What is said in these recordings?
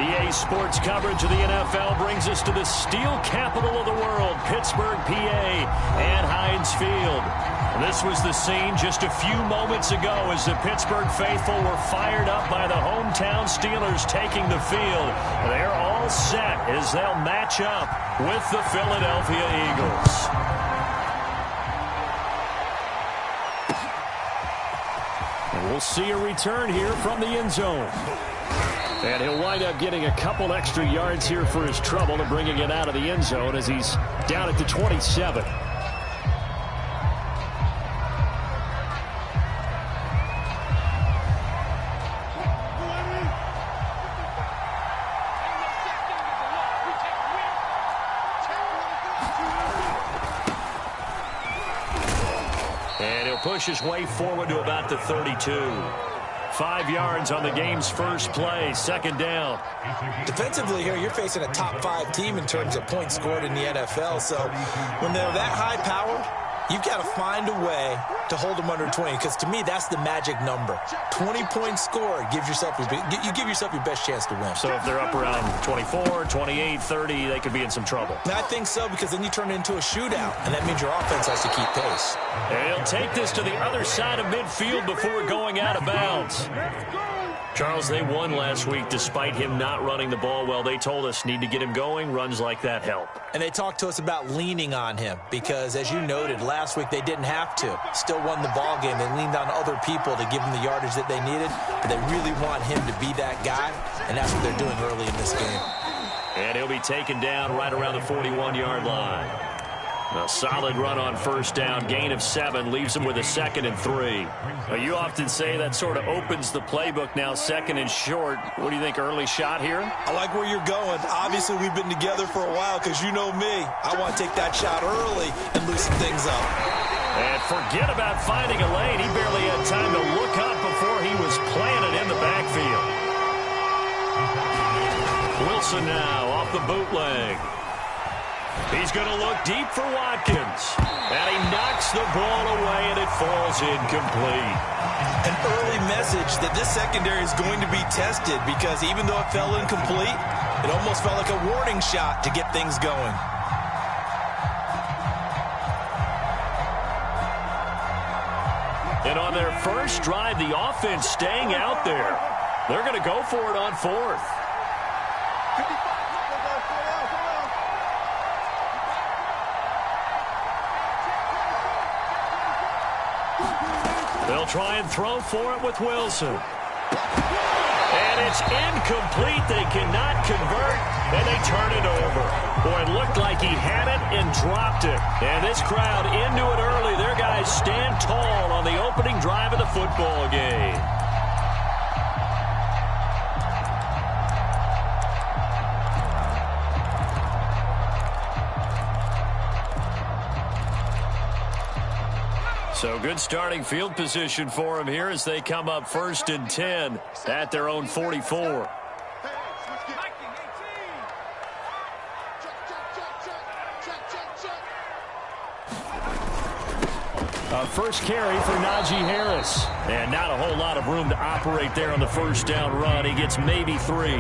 EA Sports coverage of the NFL brings us to the steel capital of the world, Pittsburgh, PA, and Heinz Field. This was the scene just a few moments ago as the Pittsburgh faithful were fired up by the hometown Steelers taking the field. They're all set as they'll match up with the Philadelphia Eagles. And we'll see a return here from the end zone. And he'll wind up getting a couple extra yards here for his trouble and bringing it out of the end zone as he's down at the 27. And he'll push his way forward to about the 32. 5 yards on the game's first play, second down. Defensively here, you're facing a top 5 team in terms of points scored in the NFL. So when they're that high powered, you've got to find a way to hold them under 20, because to me, that's the magic number. 20 points scored gives yourself you give yourself your best chance to win. So if they're up around 24, 28, 30, they could be in some trouble. And I think so, because then you turn it into a shootout, and that means your offense has to keep pace. And he'll take this to the other side of midfield before going out of bounds. Charles, they won last week despite him not running the ball well. They told us need to get him going. Runs like that help. And they talked to us about leaning on him because, as you noted, last week they didn't have to. Still won the ball game. They leaned on other people to give them the yardage that they needed, but they really want him to be that guy, and that's what they're doing early in this game. And he'll be taken down right around the 41-yard line. A solid run on first down, gain of 7, leaves him with a 2nd and 3. Now, you often say that sort of opens the playbook now, 2nd and short. What do you think, early shot here? I like where you're going. Obviously, we've been together for a while because you know me. I want to take that shot early and loosen things up. And forget about finding a lane. He barely had time to look up before he was planted in the backfield. Wilson now off the bootleg. He's going to look deep for Watkins. And he knocks the ball away, and it falls incomplete. An early message that this secondary is going to be tested, because even though it fell incomplete, it almost felt like a warning shot to get things going. And on their first drive, the offense staying out there. They're going to go for it on 4th. They'll try and throw for it with Wilson. And it's incomplete. They cannot convert, and they turn it over. Boy, it looked like he had it and dropped it. And this crowd into it early. Their guys stand tall on the opening drive of the football game. So good starting field position for him here as they come up 1st and 10 at their own 44. First carry for Najee Harris. And not a whole lot of room to operate there on the first down run. He gets maybe 3.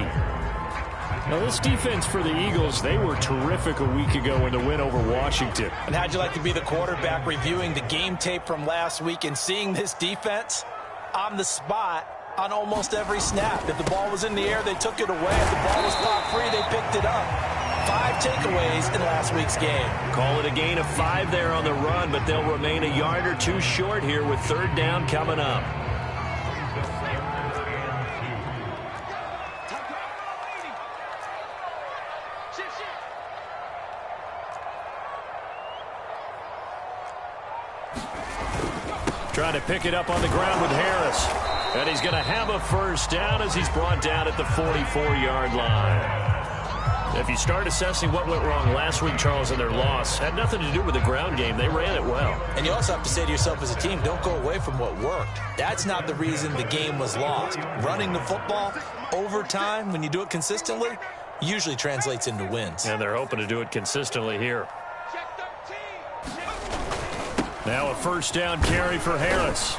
Now, this defense for the Eagles, they were terrific a week ago in the win over Washington. And how'd you like to be the quarterback reviewing the game tape from last week and seeing this defense on the spot on almost every snap? If the ball was in the air, they took it away. If the ball was caught free, they picked it up. 5 takeaways in last week's game. Call it a gain of 5 there on the run, but they'll remain a yard or 2 short here with 3rd down coming up. Trying to pick it up on the ground with Harris. And he's going to have a first down as he's brought down at the 44-yard line. If you start assessing what went wrong last week, Charles, in their loss, had nothing to do with the ground game. They ran it well. And you also have to say to yourself as a team, don't go away from what worked. That's not the reason the game was lost. Running the football over time, when you do it consistently, usually translates into wins. And they're hoping to do it consistently here. Now a first down carry for Harris.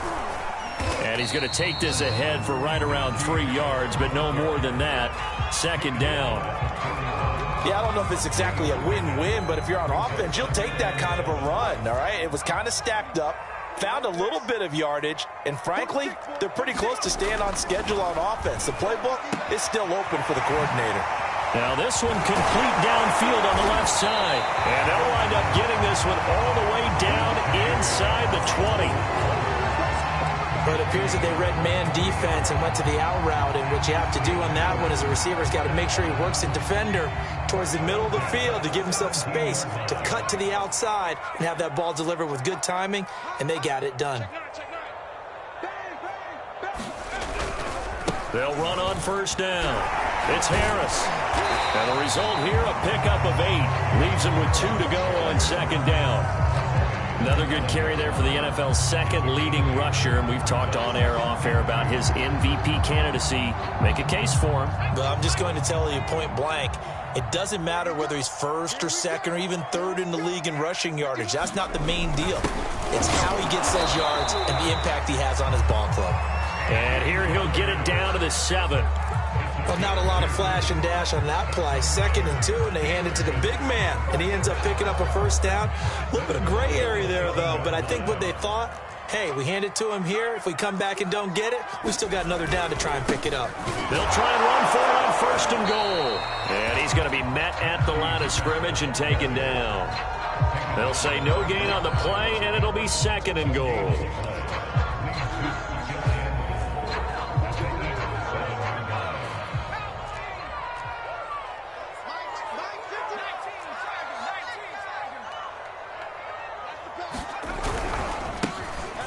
And he's going to take this ahead for right around 3 yards, but no more than that. Second down. Yeah, I don't know if it's exactly a win-win, but if you're on offense, you'll take that kind of a run, all right? It was kind of stacked up, found a little bit of yardage, and frankly, they're pretty close to staying on schedule on offense. The playbook is still open for the coordinator. Now this one complete downfield on the left side. And they'll wind up getting this one all the way down inside the 20. But it appears that they read man defense and went to the out route. And what you have to do on that one is the receiver's got to make sure he works the defender towards the middle of the field to give himself space to cut to the outside and have that ball delivered with good timing. And they got it done. They'll run on first down. It's Harris. And the result here, a pickup of 8. Leaves him with 2 to go on second down. Another good carry there for the NFL's second leading rusher. And we've talked on air, off air about his MVP candidacy. Make a case for him. Well, I'm just going to tell you point blank. It doesn't matter whether he's first or second or even third in the league in rushing yardage. That's not the main deal. It's how he gets those yards and the impact he has on his ball club. And here he'll get it down to the 7. Well, not a lot of flash and dash on that play. 2nd and 2, and they hand it to the big man. And he ends up picking up a first down. A little bit of gray area there, though. But I think what they thought, hey, we hand it to him here. If we come back and don't get it, we still got another down to try and pick it up. They'll try and run for it on first and goal. And he's going to be met at the line of scrimmage and taken down. They'll say no gain on the play, and it'll be 2nd and goal.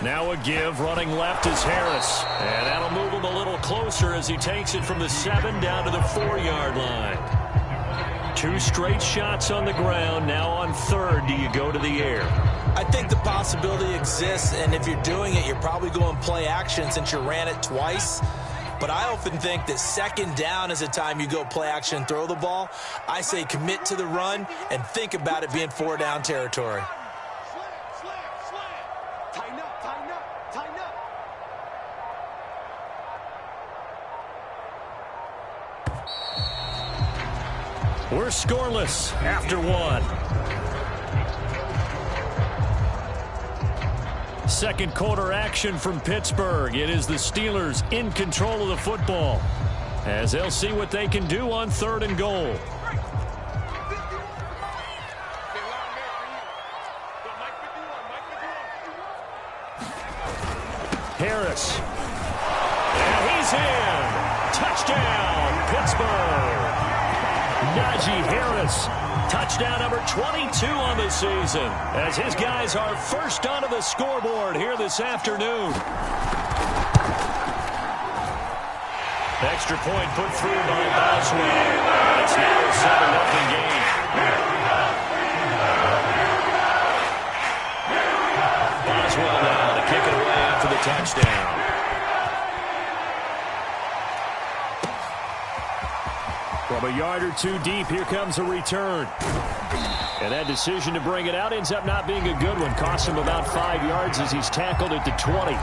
Now a give, running left is Harris. And that'll move him a little closer as he takes it from the 7 down to the 4-yard line. 2 straight shots on the ground. Now on 3rd, do you go to the air? I think the possibility exists, and if you're doing it, you're probably going play action since you ran it twice. But I often think that 2nd down is the time you go play action and throw the ball. I say commit to the run and think about it being 4-down territory. We're scoreless after 1. Second quarter action from Pittsburgh. It is the Steelers in control of the football as they'll see what they can do on 3rd and goal. Harris. And he's in. Touchdown, Pittsburgh. Najee Harris, touchdown number 22 on the season, as his guys are first onto the scoreboard here this afternoon. Extra point put through by Boswell. It's now a 7-0 game. Boswell now to kick it away after the touchdown. From a yard or 2 deep, here comes a return. And that decision to bring it out ends up not being a good one. Costs him about 5 yards as he's tackled at the 20.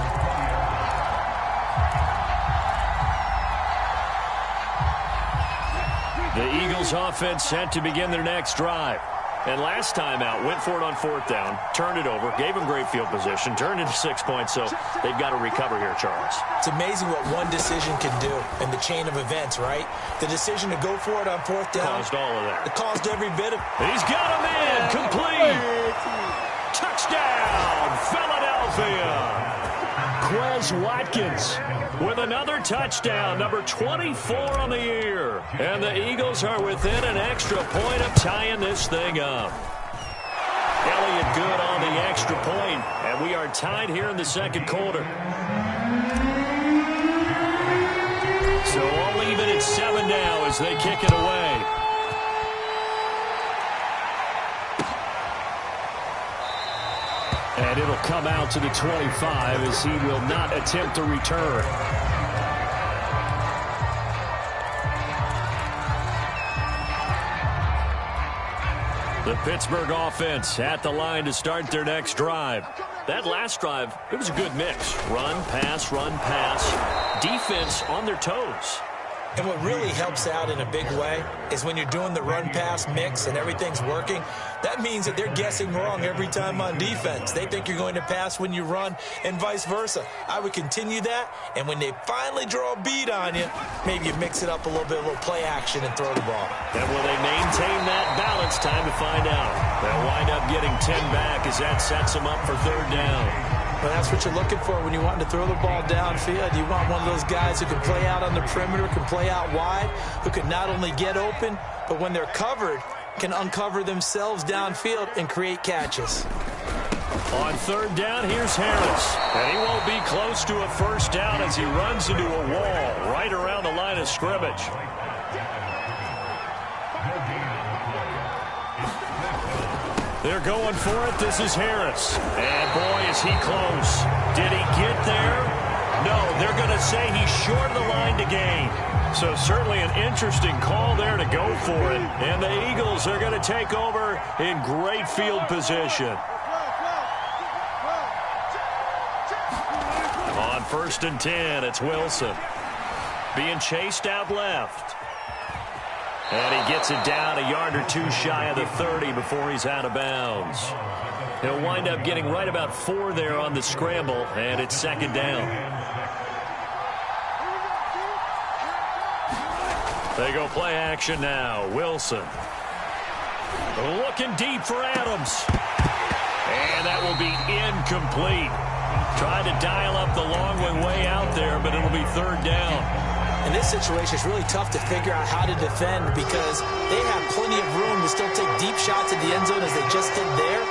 The Eagles offense set to begin their next drive. And last time out, went for it on 4th down, turned it over, gave them great field position, turned into 6 points, so they've got to recover here, Charles. It's amazing what one decision can do in the chain of events, right? The decision to go for it on 4th down. Caused all of that. It caused every bit of... He's got him in, complete. Touchdown, Philadelphia. Quez Watkins with another touchdown, number 24 on the year. And the Eagles are within an extra point of tying this thing up. Elliott good on the extra point, and we are tied here in the second quarter. So all even at 7 now as they kick it away. And it'll come out to the 25 as he will not attempt to return. The Pittsburgh offense at the line to start their next drive. That last drive, it was a good mix. Run, pass, defense on their toes. And what really helps out in a big way is when you're doing the run-pass mix and everything's working, that means that they're guessing wrong every time on defense. They think you're going to pass when you run and vice versa. I would continue that, and when they finally draw a beat on you, maybe you mix it up a little bit, a little play action and throw the ball. And will they maintain that balance? Time to find out. They'll wind up getting 10 back as that sets them up for third down. Well, that's what you're looking for when you want to throw the ball downfield. You want one of those guys who can play out on the perimeter, can play out wide, who can not only get open, but when they're covered, can uncover themselves downfield and create catches. On third down, here's Harris. And he won't be close to a first down as he runs into a wall right around the line of scrimmage. They're going for it. This is Harris. And, boy, is he close. Did he get there? No, they're going to say he's short of the line to gain. So certainly an interesting call there to go for it. And the Eagles are going to take over in great field position. On 1st and 10, it's Wilson. Being chased out left. And he gets it down a yard or two shy of the 30 before he's out of bounds. He'll wind up getting right about 4 there on the scramble, and it's second down. They go play action now. Wilson. Looking deep for Adams. And that will be incomplete. Tried to dial up the long way out there, but it'll be third down. In this situation, it's really tough to figure out how to defend because they have plenty of room to still take deep shots at the end zone as they just did there.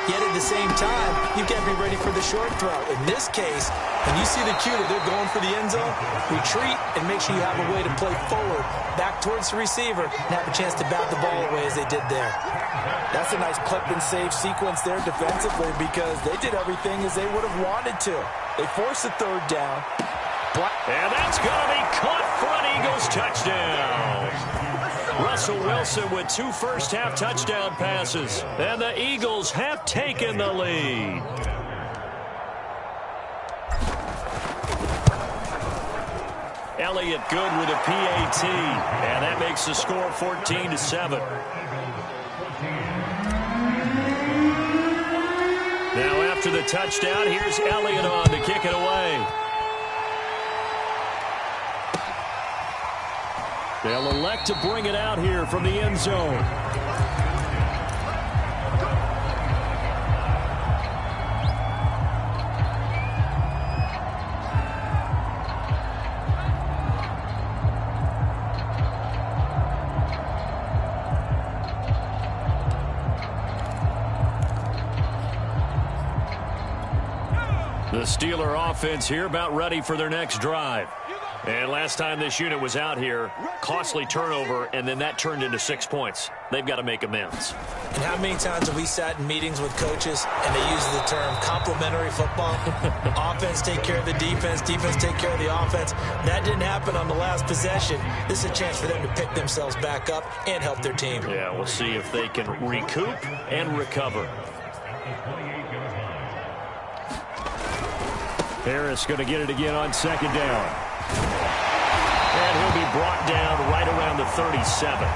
Yet at the same time, you've got to be ready for the short throw. In this case, when you see the cue that they're going for the end zone, retreat and make sure you have a way to play forward, back towards the receiver, and have a chance to bat the ball away as they did there. That's a nice clip and save sequence there defensively because they did everything as they would have wanted to. They forced the third down. And that's going to be caught for an Eagles touchdown. Russell Wilson with 2 first-half touchdown passes. And the Eagles have taken the lead. Elliott good with a PAT. And that makes the score 14-7. Now after the touchdown, here's Elliott on to kick it away. They'll elect to bring it out here from the end zone. The Steeler offense here about ready for their next drive. And last time this unit was out here, costly turnover, and then that turned into 6 points. They've got to make amends. And how many times have we sat in meetings with coaches and they use the term complementary football? Offense take care of the defense, defense take care of the offense. That didn't happen on the last possession. This is a chance for them to pick themselves back up and help their team. Yeah, we'll see if they can recoup and recover. Harris going to get it again on second down. And he'll be brought down right around the 37.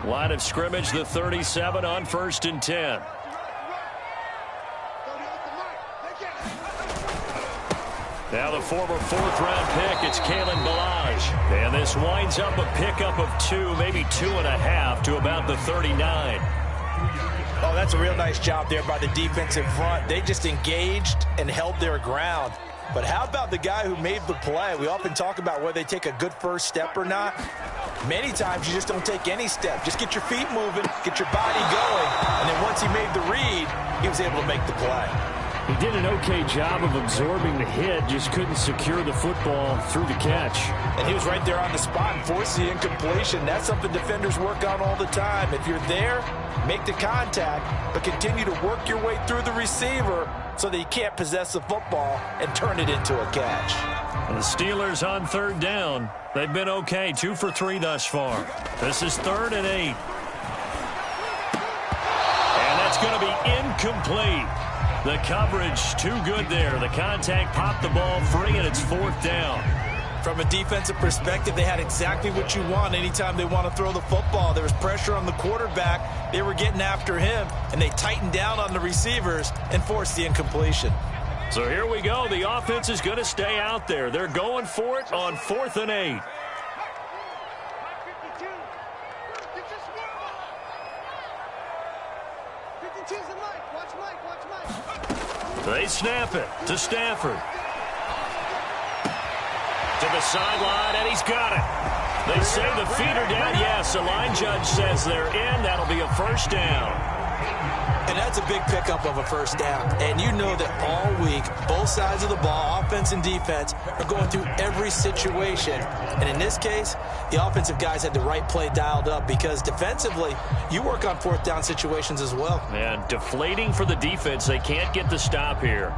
Line of scrimmage, the 37 on 1st and 10. Now the former 4th-round pick, it's Kalen Ballage. And this winds up a pickup of 2, maybe 2.5 to about the 39. Oh, that's a real nice job there by the defensive front. They just engaged and held their ground. But how about the guy who made the play? We often talk about whether they take a good first step or not. Many times you just don't take any step. Just get your feet moving, get your body going. And then once he made the read, he was able to make the play. He did an okay job of absorbing the hit, just couldn't secure the football through the catch. And he was right there on the spot and forced the incompletion. That's something defenders work on all the time. If you're there, make the contact, but continue to work your way through the receiver so that you can't possess the football and turn it into a catch. And the Steelers on third down. They've been okay, 2 for 3 thus far. This is 3rd and 8. And that's going to be incomplete. The coverage too good there. The contact popped the ball free, and it's 4th down. From a defensive perspective, they had exactly what you want anytime they want to throw the football. There was pressure on the quarterback. They were getting after him, and they tightened down on the receivers and forced the incompletion. So here we go. The offense is going to stay out there. They're going for it on 4th and 8. They snap it to Stafford. To the sideline, and he's got it. They say the feet are down. Yes, the line judge says they're in. That'll be a first down. And that's a big pickup of a first down. And you know that all week, both sides of the ball, offense and defense, are going through every situation. And in this case, the offensive guys had the right play dialed up because defensively, you work on 4th down situations as well. And deflating for the defense. They can't get the stop here.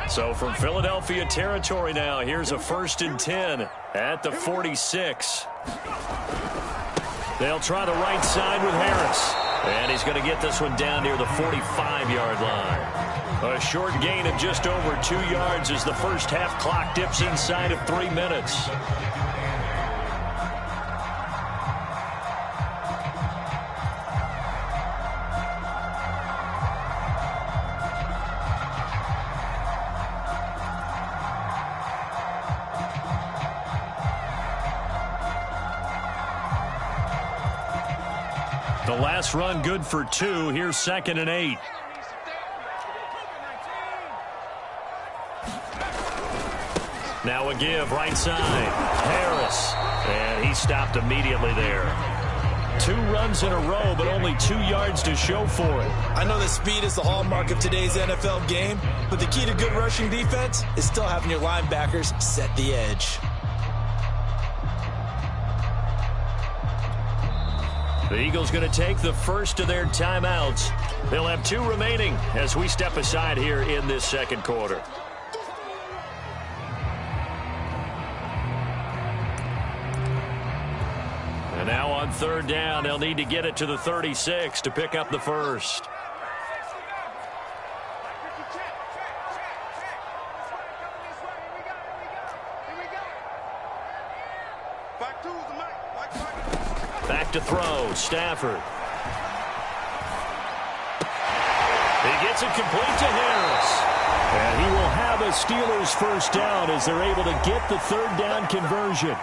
So from Philadelphia territory now, here's a 1st and 10 at the 46. They'll try the right side with Harris. And he's going to get this one down near the 45-yard line. A short gain of just over 2 yards as the first half clock dips inside of 3 minutes. The last run good for 2. Here's 2nd and 8. Now a give right side. Harris. And he stopped immediately there. 2 runs in a row, but only 2 yards to show for it. I know that speed is the hallmark of today's NFL game, but the key to good rushing defense is still having your linebackers set the edge. The Eagles going to take the first of their timeouts. They'll have 2 remaining as we step aside here in this second quarter. And now on 3rd down, they'll need to get it to the 36 to pick up the first. Back to throw, Stafford. He gets it complete to Harris. And he will have a Steelers first down as they're able to get the 3rd down conversion.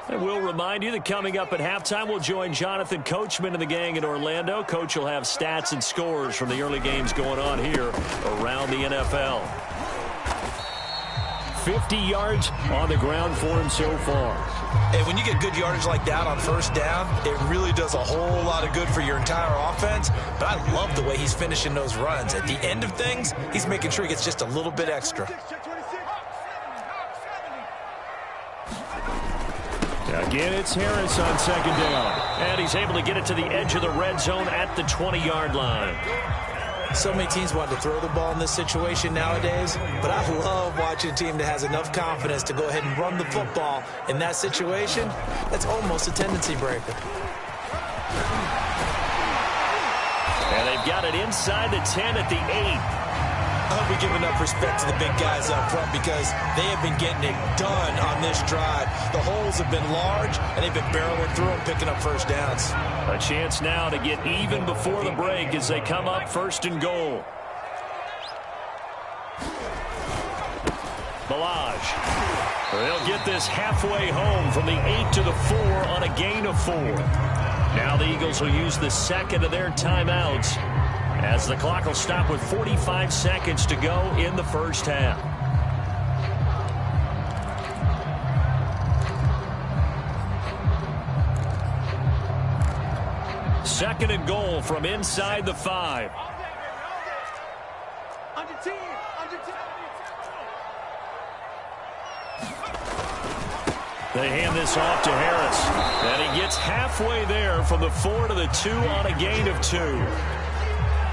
And we'll remind you that coming up at halftime, we'll join Jonathan Coachman and the gang in Orlando. Coach will have stats and scores from the early games going on here around the NFL. 50 yards on the ground for him so far. And when you get good yardage like that on first down, it really does a whole lot of good for your entire offense. But I love the way he's finishing those runs. At the end of things, he's making sure he gets just a little bit extra. Again, it's Harris on 2nd down. And he's able to get it to the edge of the red zone at the 20-yard line. So many teams want to throw the ball in this situation nowadays, but I love watching a team that has enough confidence to go ahead and run the football in that situation. That's almost a tendency breaker. And they've got it inside the 10 at the 8. I hope we give enough respect to the big guys up front because they have been getting it done on this drive. The holes have been large, and they've been barreling through them, picking up first downs. A chance now to get even before the break as they come up first and goal. Ballage. They'll get this halfway home from the 8 to the 4 on a gain of 4. Now the Eagles will use the second of their timeouts as the clock will stop with 45 seconds to go in the first half. Second and goal from inside the 5. They hand this off to Harris. And he gets halfway there from the 4 to the 2 on a gain of 2.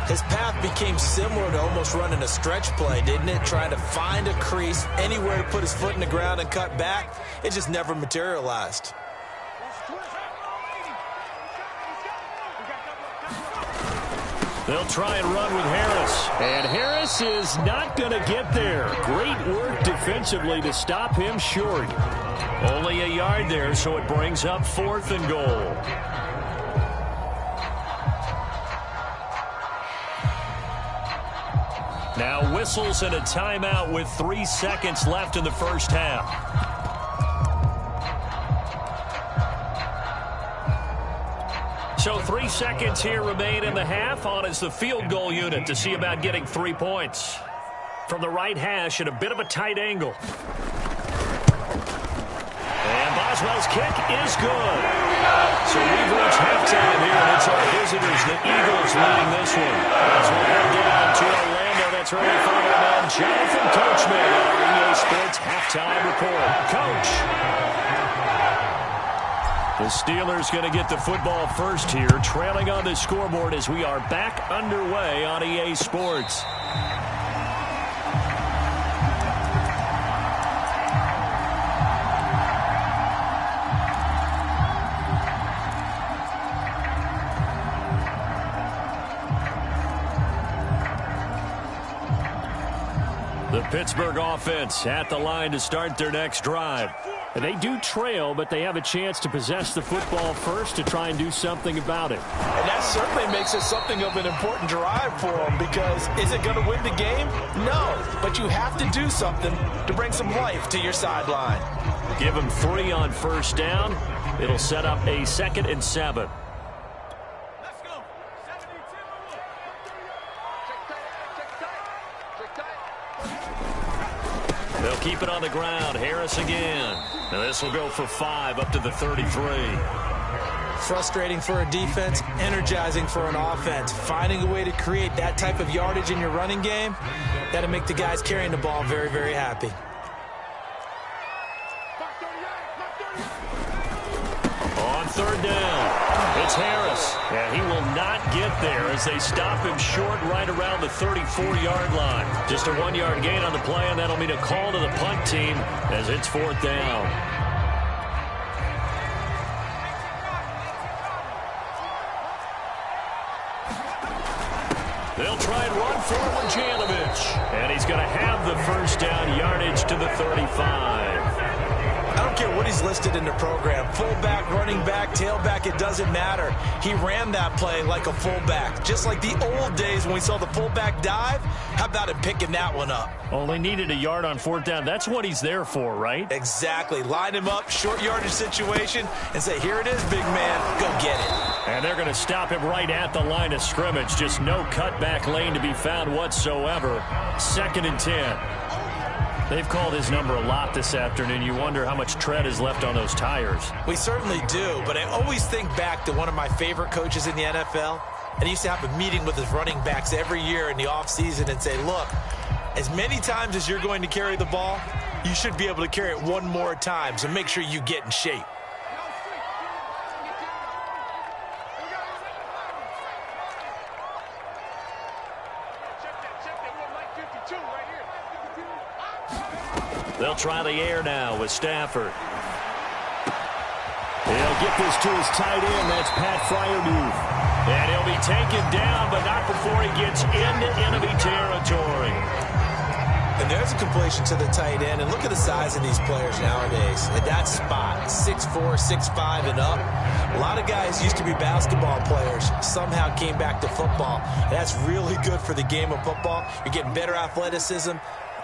His path became similar to almost running a stretch play, didn't it? Trying to find a crease, anywhere to put his foot in the ground and cut back. It just never materialized. They'll try and run with Harris. And Harris is not going to get there. Great work defensively to stop him short. Only a yard there, so it brings up 4th and goal. Now whistles and a timeout with 3 seconds left in the first half. So 3 seconds here remain in the half. On is the field goal unit to see about getting 3 points. From the right hash at a bit of a tight angle. And Boswell's kick is good. So we've reached halftime here, and it's our visitors, the Eagles, leading this one. As we head down to Orlando, that's where we find our man Jonathan Coachman on our EA Sports Halftime Report. Coach. The Steelers going to get the football first here, trailing on the scoreboard as we are back underway on EA Sports. The Pittsburgh offense at the line to start their next drive. And they do trail, but they have a chance to possess the football first to try and do something about it. And that certainly makes it something of an important drive for them because is it going to win the game? No, but you have to do something to bring some life to your sideline. Give them 3 on first down. It'll set up a 2nd and 7. They'll keep it on the ground. Harris again. Now this will go for 5 up to the 33. Frustrating for a defense, energizing for an offense. Finding a way to create that type of yardage in your running game, that'll make the guys carrying the ball very, very happy. On 3rd down, it's Harris. And he will not get there as they stop him short right around the 34-yard line. Just a 1-yard gain on the play, and that'll mean a call to the punt team as it's 4th down. They'll try and run forward Janovich. And he's going to have the first down, yardage to the 35. I don't care what he's listed in the program. Fullback, running back, tailback, it doesn't matter. He ran that play like a fullback. Just like the old days when we saw the fullback dive. How about him picking that one up? Only needed a yard on 4th down. That's what he's there for, right? Exactly. Line him up, short yardage situation, and say, here it is, big man. Go get it. And they're going to stop him right at the line of scrimmage. Just no cutback lane to be found whatsoever. 2nd and 10. They've called his number a lot this afternoon. You wonder how much tread is left on those tires. We certainly do, but I always think back to one of my favorite coaches in the NFL. And he used to have a meeting with his running backs every year in the offseason and say, look, as many times as you're going to carry the ball, you should be able to carry it one more time, so make sure you get in shape. They'll try the air now with Stafford. He'll get this to his tight end. That's Pat Freiermuth. And he'll be taken down, but not before he gets into enemy territory. And there's a completion to the tight end. And look at the size of these players nowadays. At that spot, 6'4", 6'5", and up. A lot of guys used to be basketball players, somehow came back to football. And that's really good for the game of football. You're getting better athleticism,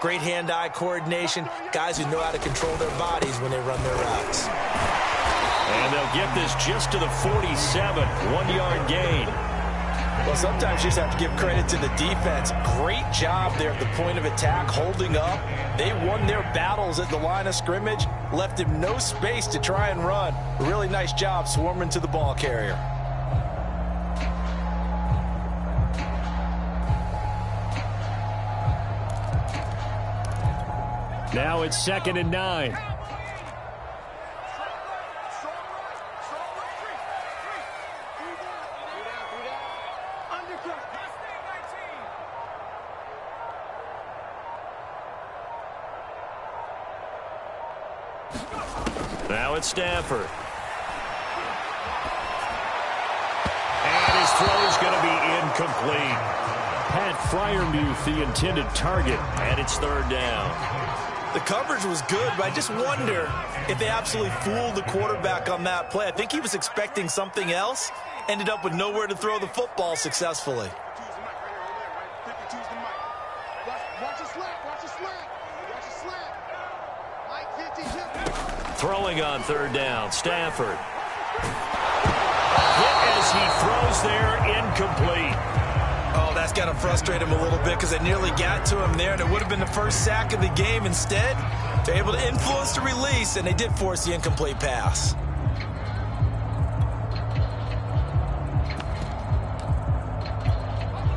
great hand-eye coordination, guys who know how to control their bodies when they run their routes. And they'll get this just to the 47, 1-yard gain. Well, sometimes you just have to give credit to the defense. Great job there at the point of attack, holding up. They won their battles at the line of scrimmage, left him no space to try and run. A really nice job swarming to the ball carrier. Now it's 2nd and 9. Now it's Stafford. And his throw is going to be incomplete. Pat Freiermuth, the intended target, and it's 3rd down. The coverage was good, but I just wonder if they absolutely fooled the quarterback on that play. I think he was expecting something else, ended up with nowhere to throw the football successfully. Throwing on 3rd down, Stafford. Hit as he throws there, incomplete. Oh, that's got to frustrate him a little bit because they nearly got to him there, and it would have been the first sack of the game. Instead, they're able to influence the release, and they did force the incomplete pass.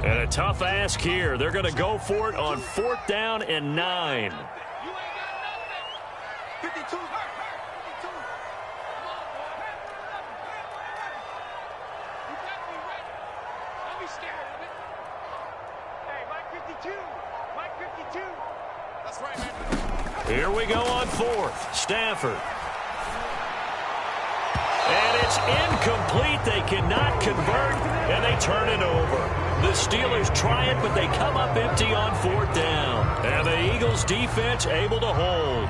And a tough ask here. They're going to go for it on 4th down and 9. Here we go on 4th. Stafford. And it's incomplete. They cannot convert, and they turn it over. The Steelers try it, but they come up empty on 4th down. And the Eagles defense able to hold.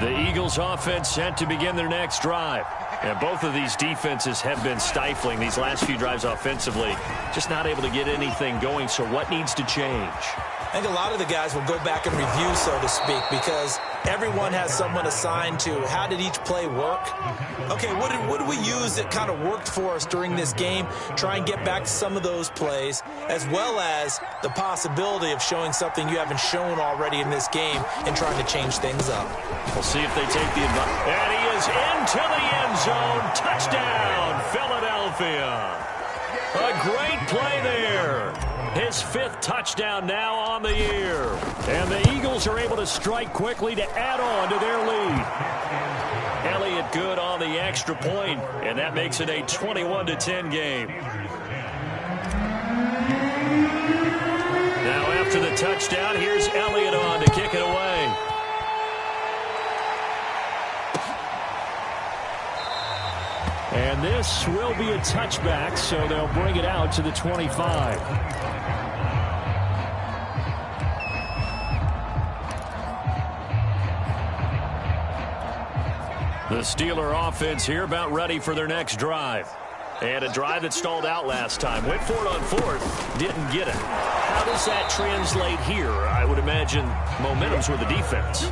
The Eagles offense set to begin their next drive. And both of these defenses have been stifling these last few drives offensively. Just not able to get anything going, so what needs to change? I think a lot of the guys will go back and review, so to speak, because everyone has someone assigned to how did each play work. Okay, what did we use that kind of worked for us during this game? Try and get back to some of those plays, as well as the possibility of showing something you haven't shown already in this game and trying to change things up. We'll see if they take the advice. And he is into the end zone. Touchdown, Philadelphia. A great play there. His 5th touchdown now on the year. And the Eagles are able to strike quickly to add on to their lead. Elliott good on the extra point, and that makes it a 21-10 game. Now after the touchdown, here's Elliott on to kick it away. And this will be a touchback, so they'll bring it out to the 25. The Steeler offense here about ready for their next drive. And a drive that stalled out last time. Went for it on 4th, didn't get it. How does that translate here? I would imagine momentum's with the defense.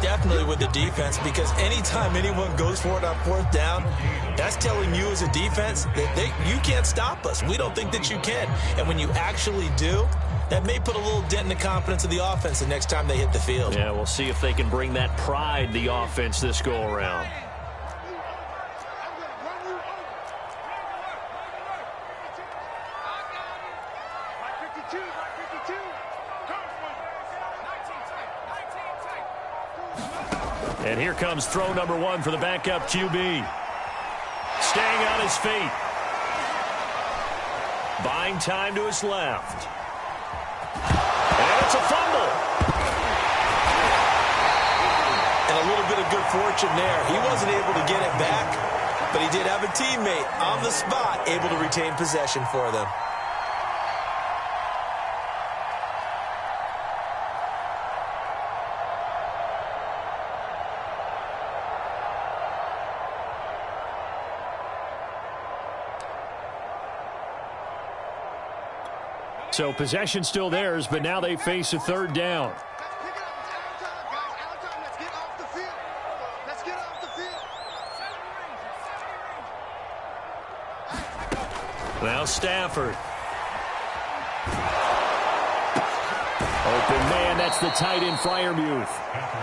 Definitely with the defense, because anytime anyone goes for it on 4th down, that's telling you as a defense that you can't stop us. We don't think that you can. And when you actually do, that may put a little dent in the confidence of the offense the next time they hit the field. Yeah, we'll see if they can bring that pride, the offense, this go-around. And here comes throw number 1 for the backup QB. Staying on his feet. Buying time to his left. And It's a fumble. And a little bit of good fortune there. He wasn't able to get it back, but he did have a teammate on the spot able to retain possession for them. So possession still theirs, but now they face a third down. Now Stafford. Open man, that's the tight end Freiermuth.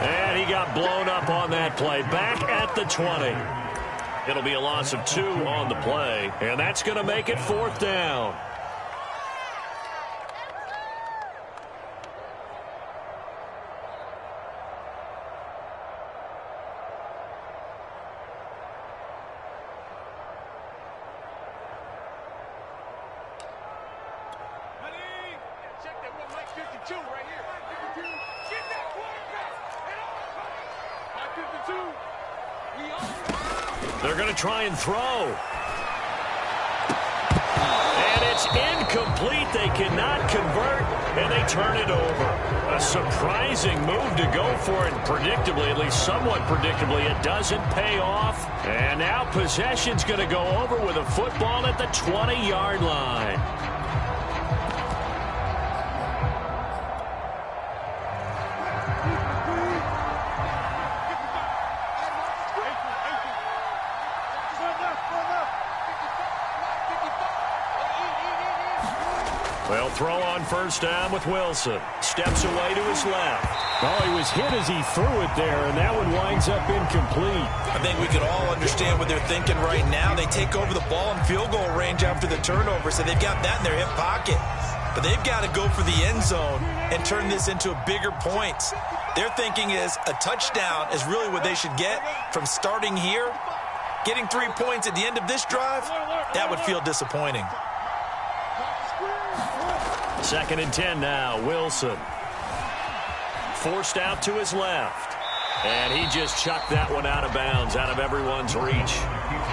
And he got blown up on that play. Back at the 20. It'll be a loss of 2 on the play, and that's going to make it 4th down. They're going to try and throw. And it's incomplete. They cannot convert, and they turn it over. A surprising move to go for it. Predictably, at least somewhat predictably, it doesn't pay off. And now possession's going to go over with a football at the 20-yard line. They'll throw on first down with Wilson. Steps away to his left. Oh, he was hit as he threw it there, and that one winds up incomplete. I think we could all understand what they're thinking right now. They take over the ball in field goal range after the turnover, so they've got that in their hip pocket. But they've got to go for the end zone and turn this into bigger points. Their thinking is a touchdown is really what they should get from starting here. Getting 3 points at the end of this drive, that would feel disappointing. 2nd and 10 now. Wilson. Forced out to his left. And he just chucked that one out of bounds, out of everyone's reach.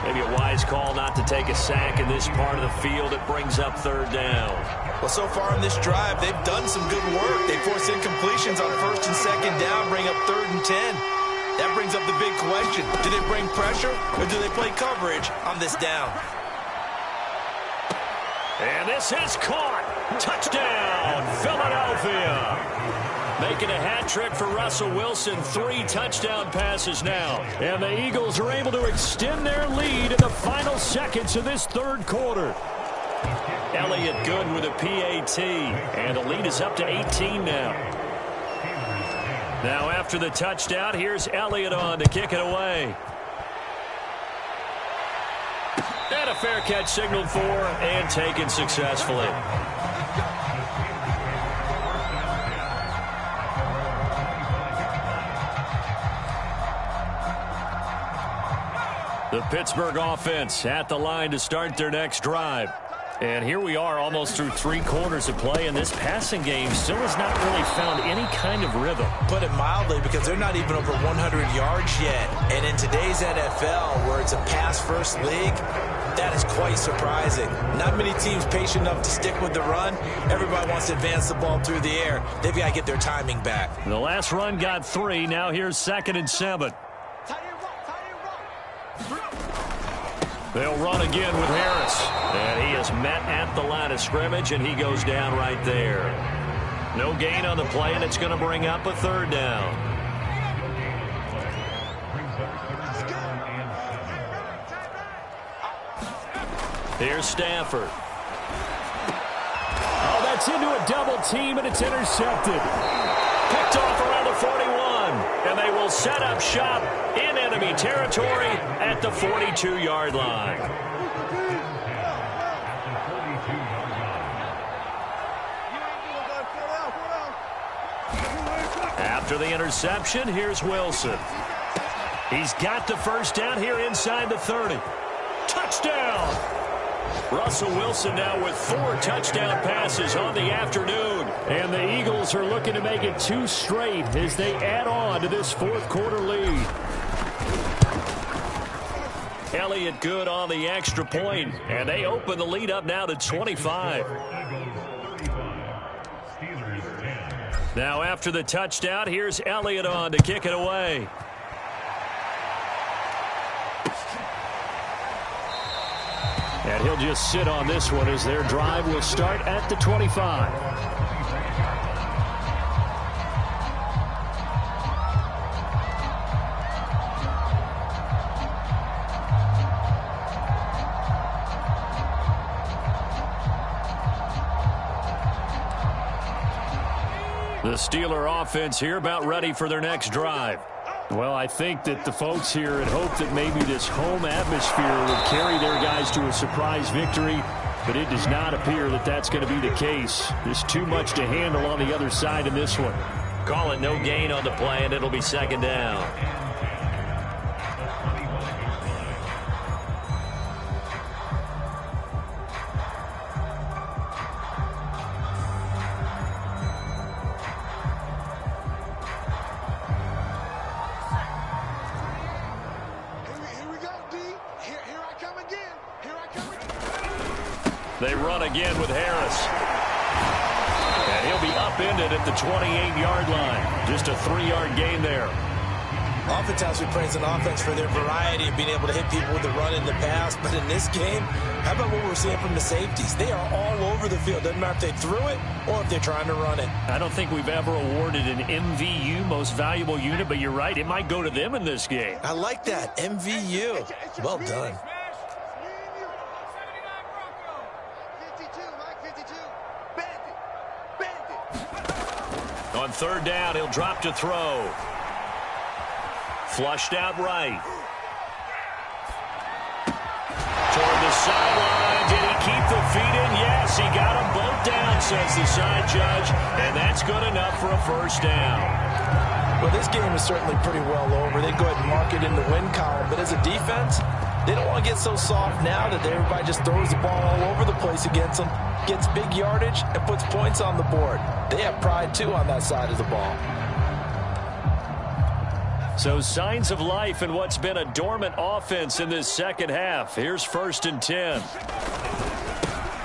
Maybe a wise call not to take a sack in this part of the field. It brings up 3rd down. Well, so far in this drive, they've done some good work. They force incompletions on 1st and 2nd down, bring up 3rd and 10. That brings up the big question. Do they bring pressure or do they play coverage on this down? And this is caught. Touchdown, Philadelphia. Making a hat trick for Russell Wilson. 3 touchdown passes now. And the Eagles are able to extend their lead in the final seconds of this 3rd quarter. Elliott good with a PAT. And the lead is up to 18 now. Now after the touchdown, here's Elliott on to kick it away. And a fair catch signaled for and taken successfully. The Pittsburgh offense at the line to start their next drive. And here we are almost through 3 quarters of play, and this passing game still has not really found any kind of rhythm. Put it mildly, because they're not even over 100 yards yet. And in today's NFL, where it's a pass-first league, that is quite surprising. Not many teams patient enough to stick with the run. Everybody wants to advance the ball through the air. They've got to get their timing back. The last run got 3. Now here's 2nd and 7. They'll run again with Harris. And he is met at the line of scrimmage, and he goes down right there. No gain on the play, and it's going to bring up a 3rd down. Here's Stafford. Oh, that's into a double team, and it's intercepted. Picked off around the 41, and they will set up shop in enemy territory at the 42-yard line. After the interception, here's Wilson. He's got the first down here inside the 30. Touchdown! Russell Wilson now with 4 touchdown passes on the afternoon. And the Eagles are looking to make it 2 straight as they add on to this fourth quarter lead. Elliott good on the extra point, and they open the lead up now to 25. Now after the touchdown, here's Elliott on to kick it away. And he'll just sit on this one as their drive will start at the 25. The Steeler offense here about ready for their next drive. Well, I think that the folks here had hoped that maybe this home atmosphere would carry their guys to a surprise victory, but it does not appear that that's going to be the case. There's too much to handle on the other side in this one. Call it no gain on the play, and it'll be second down. They run again with Harris. And he'll be upended at the 28-yard line. Just a 3-yard gain there. Oftentimes we praise an offense for their variety of being able to hit people with the run in the pass. But in this game, how about what we're seeing from the safeties? They are all over the field. Doesn't matter if they threw it or if they're trying to run it. I don't think we've ever awarded an MVU, most valuable unit, but you're right. It might go to them in this game. I like that. MVU. Well done. On third down, he'll drop to throw. Flushed out right. Toward the sideline. Did he keep the feet in? Yes, he got them both down, says the side judge. And that's good enough for a first down. Well, this game is certainly pretty well over. They go ahead and mark it in the win column. But as a defense, they don't want to get so soft now that everybody just throws the ball all over the place against them, gets big yardage, and puts points on the board. They have pride, too, on that side of the ball. So signs of life in what's been a dormant offense in this second half. Here's 1st and 10.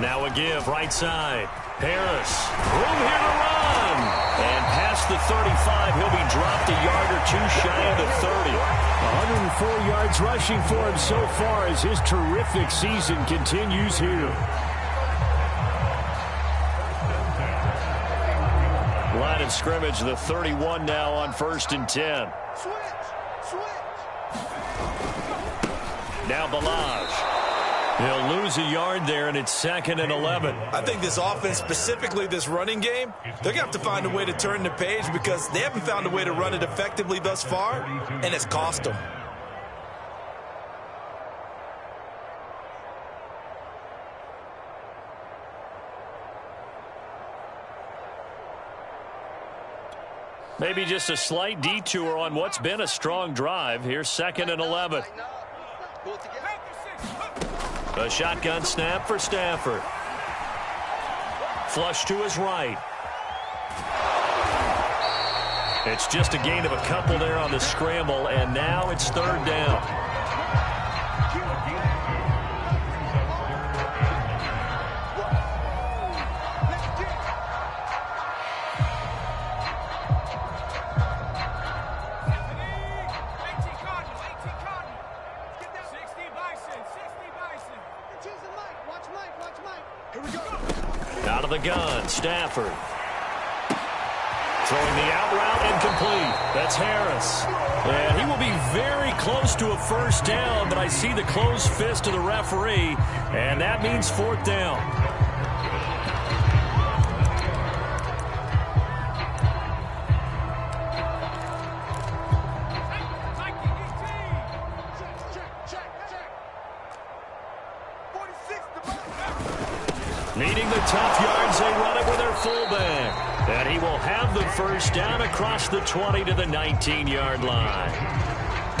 Now a give right side. Harris. Room here to run. And past the 35, he'll be dropped a yard or two shy of the 30. 104 yards rushing for him so far as his terrific season continues here. Line of scrimmage, the 31 now on 1st and 10. Now Ballage. He'll lose a yard there, and it's 2nd and 11. I think this offense, specifically this running game, they're going to have to find a way to turn the page because they haven't found a way to run it effectively thus far, and it's cost them. Maybe just a slight detour on what's been a strong drive. Here's 2nd and 11. A shotgun snap for Stafford. Flush to his right. It's just a gain of a couple there on the scramble, and now it's 3rd down. Out of the gun, Stafford. Throwing the out route incomplete. That's Harris. And he will be very close to a first down, but I see the closed fist of the referee, and that means 4th down. Needing the tough yards, they run it with their fullback. And he will have the first down across the 20 to the 19-yard line.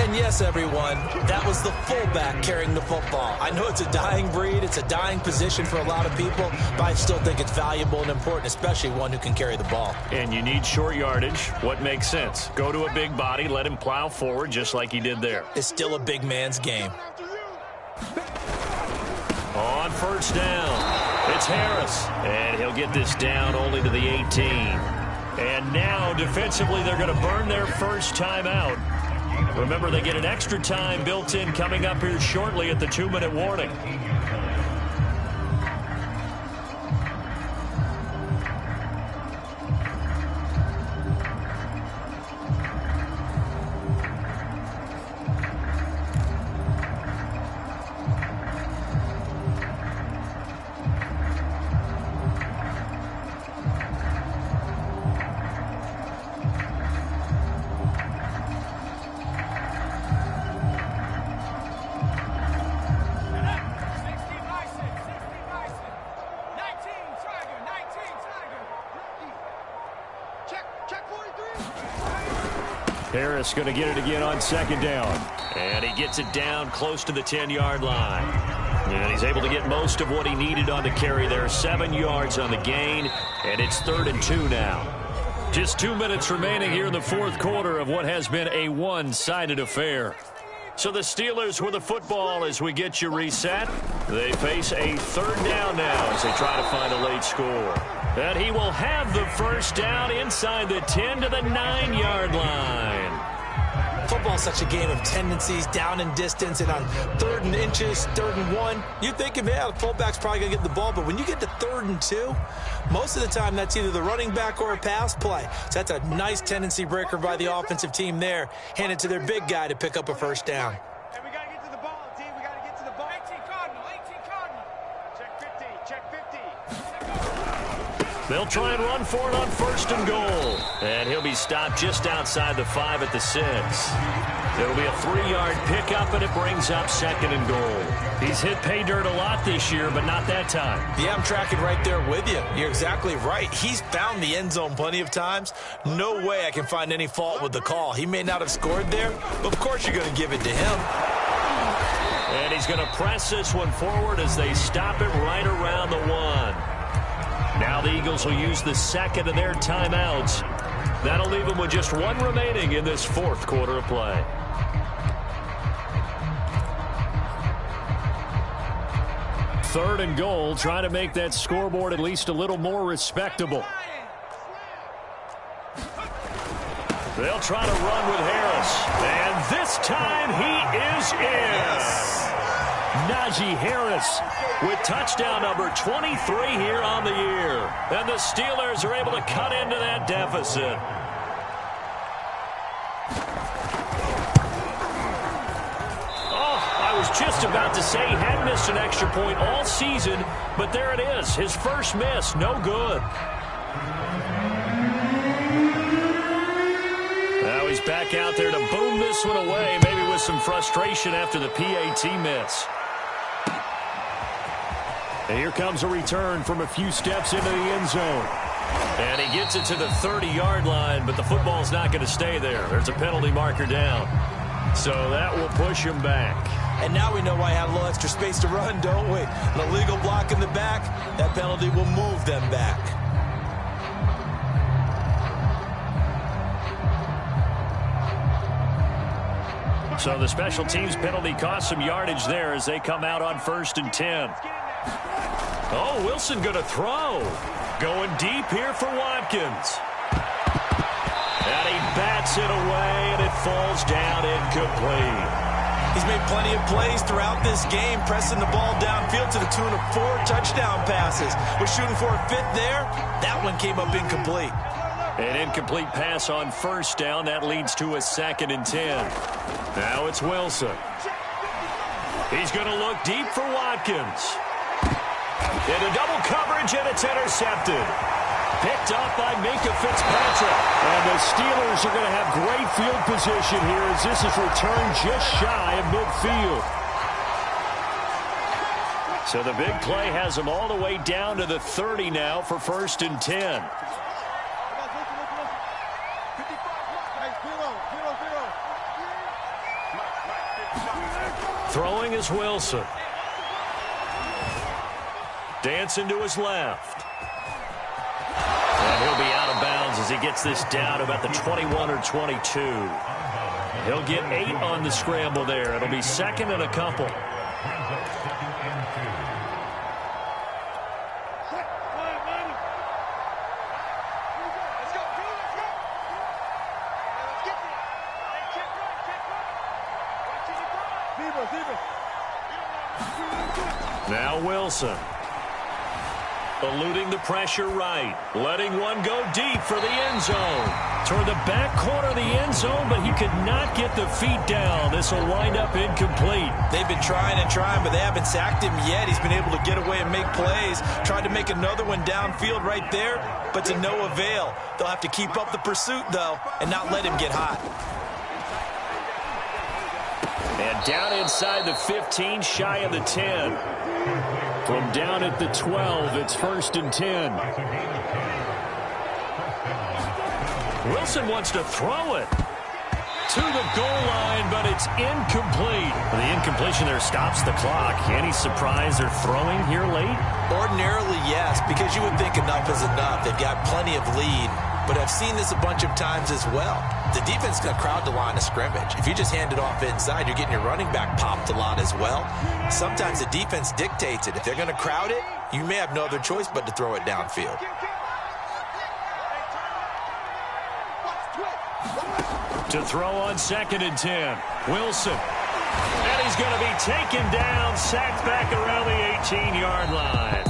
And yes, everyone, that was the fullback carrying the football. I know it's a dying breed, it's a dying position for a lot of people, but I still think it's valuable and important, especially one who can carry the ball. And you need short yardage. What makes sense? Go to a big body, let him plow forward just like he did there. It's still a big man's game. On first down, it's Harris. And he'll get this down only to the 18. And now, defensively, they're going to burn their first timeout. Remember, they get an extra time built in coming up here shortly at the 2-minute warning. Harris going to get it again on second down. And he gets it down close to the 10-yard line. And he's able to get most of what he needed on the carry there. 7 yards on the gain. And it's 3rd and 2 now. Just 2 minutes remaining here in the fourth quarter of what has been a one-sided affair. So the Steelers with the football as we get you reset. They face a 3rd down now as they try to find a late score. And he will have the first down inside the 10 to the 9-yard line. Football's such a game of tendencies, down and distance, and on 3rd and inches, 3rd and 1, you're thinking, man, the fullback's probably going to get the ball. But when you get to 3rd and 2, most of the time that's either the running back or a pass play. So that's a nice tendency breaker by the offensive team there. Hand it to their big guy to pick up a first down. And we got to get to the ball, team. We got to get to the ball. 18 Cardinal, 18 Cardinal. Check 50, check 50. They'll try and run for it on 1st and goal. And he'll be stopped just outside the 5 at the 6. It'll be a 3-yard pickup, and it brings up 2nd and goal. He's hit pay dirt a lot this year, but not that time. Yeah, I'm tracking right there with you. You're exactly right. He's found the end zone plenty of times. No way I can find any fault with the call. He may not have scored there, but of course you're going to give it to him. And he's going to press this one forward as they stop it right around the 1. Now the Eagles will use the 2nd of their timeouts. That'll leave them with just 1 remaining in this fourth quarter of play. Third and goal, trying to make that scoreboard at least a little more respectable. They'll try to run with Harris. And this time he is in. Najee Harris with touchdown number 23 here on the year. And the Steelers are able to cut into that deficit. I was just about to say he hadn't missed an extra point all season, but there it is. His first miss, no good. Now he's back out there to boom this one away, maybe with some frustration after the PAT miss. And here comes a return from a few steps into the end zone. And he gets it to the 30-yard line, but the football's not going to stay there. There's a penalty marker down. So that will push him back. And now we know why I had a little extra space to run, don't we? An illegal block in the back, that penalty will move them back. So the special teams penalty cost some yardage there as they come out on 1st and 10. Oh, Wilson going to throw. Going deep here for Watkins. And he bats it away, and it falls down incomplete. He's made plenty of plays throughout this game, pressing the ball downfield to the tune of 4 touchdown passes. Was shooting for a 5th there. That one came up incomplete. An incomplete pass on 1st down. That leads to a 2nd and 10. Now it's Wilson. He's going to look deep for Watkins. Into double coverage, and it's intercepted. Picked up by Minkah Fitzpatrick. And the Steelers are going to have great field position here as this is returned just shy of midfield. So the big play has them all the way down to the 30 now for 1st and 10. Throwing is Wilson. Dancing to his left. And he'll be out of bounds as he gets this down about the 21 or 22. He'll get 8 on the scramble there. It'll be second and a couple. Now Wilson. Eluding the pressure right. Letting one go deep for the end zone. Toward the back corner of the end zone, but he could not get the feet down. This will wind up incomplete. They've been trying and trying, but they haven't sacked him yet. He's been able to get away and make plays. Tried to make another one downfield right there, but to no avail. They'll have to keep up the pursuit, though, and not let him get hot. And down inside the 15, shy of the 10. From down at the 12, it's 1st and 10. Wilson wants to throw it to the goal line, but it's incomplete. The incompletion there stops the clock. Any surprise they're throwing here late? Ordinarily, yes, because you would think enough is enough. They've got plenty of lead, but I've seen this a bunch of times as well. The defense got crowd the line of scrimmage. If you just hand it off inside, you're getting your running back popped a lot as well. Sometimes the defense dictates it. If they're going to crowd it, you may have no other choice but to throw it downfield. To throw on 2nd and 10. Wilson. And he's going to be taken down, sacked back around the 18-yard line.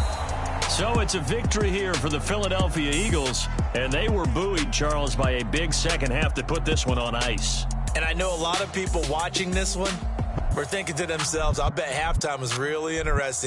So it's a victory here for the Philadelphia Eagles, and they were buoyed, Charles, by a big second half to put this one on ice. And I know a lot of people watching this one were thinking to themselves, I bet halftime was really interesting.